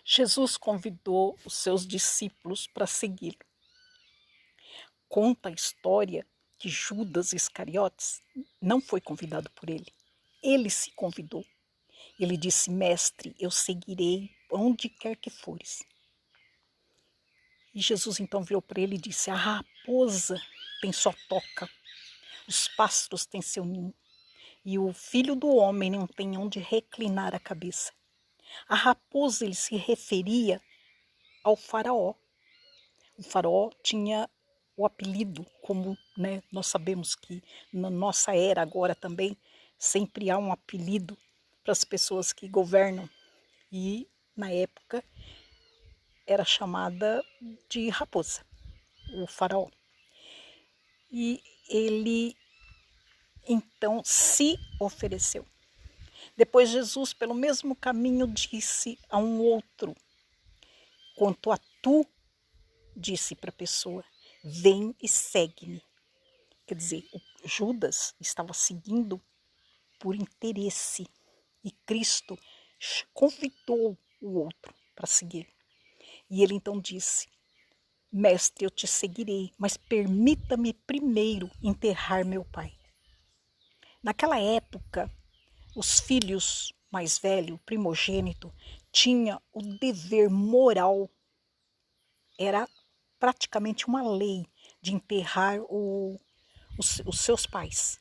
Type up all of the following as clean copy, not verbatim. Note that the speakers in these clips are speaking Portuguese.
Jesus convidou os seus discípulos para segui-lo. Conta a história que Judas Iscariotes não foi convidado por ele. Ele se convidou. Ele disse: Mestre, eu seguirei onde quer que fores. E Jesus então virou para ele e disse: a raposa tem sua toca, os pássaros têm seu ninho, e o filho do homem não tem onde reclinar a cabeça. A raposa, ele se referia ao faraó. O faraó tinha o apelido, como nós sabemos que na nossa era agora também sempre há um apelido para as pessoas que governam. E na época era chamada de raposa, o faraó. E ele então se ofereceu. Depois Jesus, pelo mesmo caminho, disse a um outro: quanto a tu, disse para a pessoa, vem e segue-me. Quer dizer, o Judas estava seguindo por interesse e Cristo convidou o outro para seguir. E ele então disse: Mestre, eu te seguirei, mas permita-me primeiro enterrar meu pai. Naquela época, os filhos mais velhos, primogênito, tinha o dever moral, era praticamente uma lei de enterrar os seus pais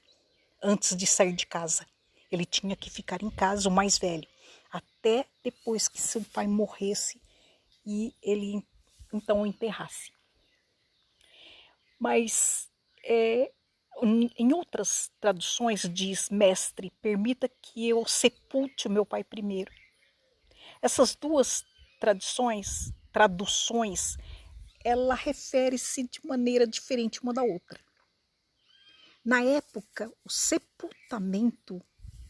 antes de sair de casa. Ele tinha que ficar em casa, o mais velho, até depois que seu pai morresse e ele então o enterrasse. Mas em outras traduções diz: Mestre, permita que eu sepulte o meu pai primeiro. Essas duas traduções, ela refere-se de maneira diferente uma da outra. Na época, o sepultamento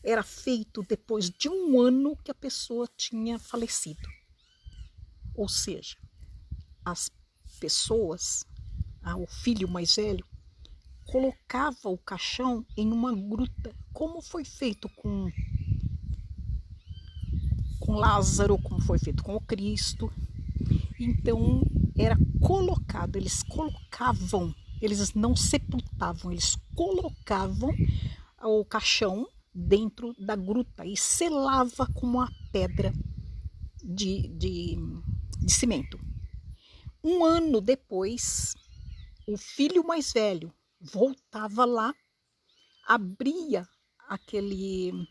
era feito depois de um ano que a pessoa tinha falecido. Ou seja, as pessoas, o filho mais velho, colocava o caixão em uma gruta, como foi feito com Lázaro, como foi feito com o Cristo. Então era colocado, eles colocavam, eles não sepultavam, eles colocavam o caixão dentro da gruta e selava com uma pedra de cimento. Um ano depois, o filho mais velho voltava lá, abria aquele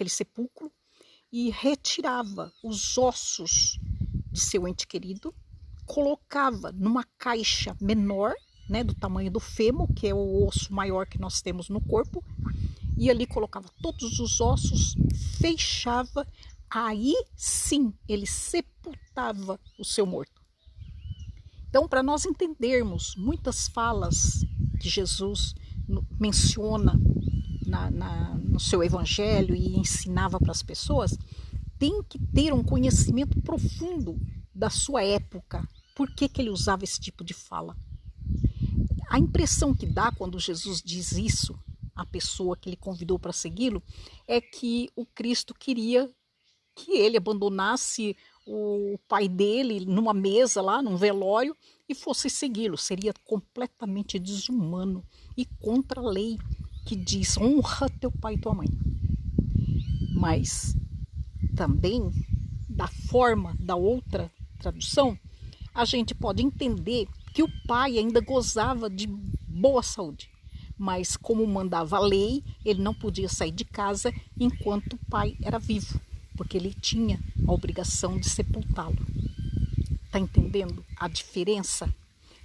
sepulcro e retirava os ossos de seu ente querido, colocava numa caixa menor, do tamanho do fêmur, que é o osso maior que nós temos no corpo, e ali colocava todos os ossos, fechava, aí sim ele sepultava o seu morto. Então, para nós entendermos muitas falas que Jesus menciona no seu evangelho e ensinava para as pessoas, tem que ter um conhecimento profundo da sua época. Por que ele usava esse tipo de fala? A impressão que dá quando Jesus diz isso à pessoa que ele convidou para segui-lo é que o Cristo queria que ele abandonasse o pai dele numa mesa lá, num velório, e fosse segui-lo. Seria completamente desumano e contra a lei que diz: honra teu pai e tua mãe. Mas também, da forma da outra tradução, a gente pode entender que o pai ainda gozava de boa saúde, mas como mandava a lei, ele não podia sair de casa enquanto o pai era vivo, porque ele tinha a obrigação de sepultá-lo. Está entendendo a diferença?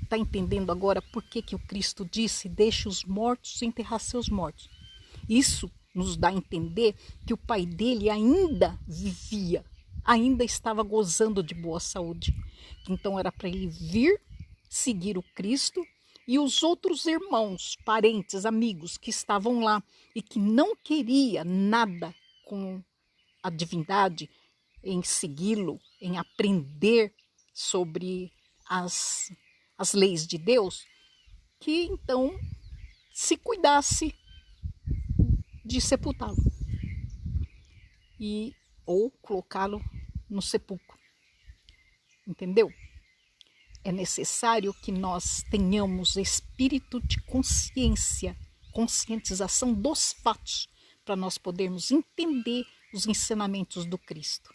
Está entendendo agora por que o Cristo disse: deixe os mortos enterrar seus mortos? Isso nos dá a entender que o pai dele ainda vivia, ainda estava gozando de boa saúde. Então era para ele vir seguir o Cristo, e os outros irmãos, parentes, amigos que estavam lá e que não queria nada com a divindade, em segui-lo, em aprender sobre as leis de Deus, que então se cuidasse de sepultá-lo ou colocá-lo no sepulcro. entendeu? É necessário que nós tenhamos espírito de consciência, conscientização dos fatos, para nós podermos entender os ensinamentos do Cristo.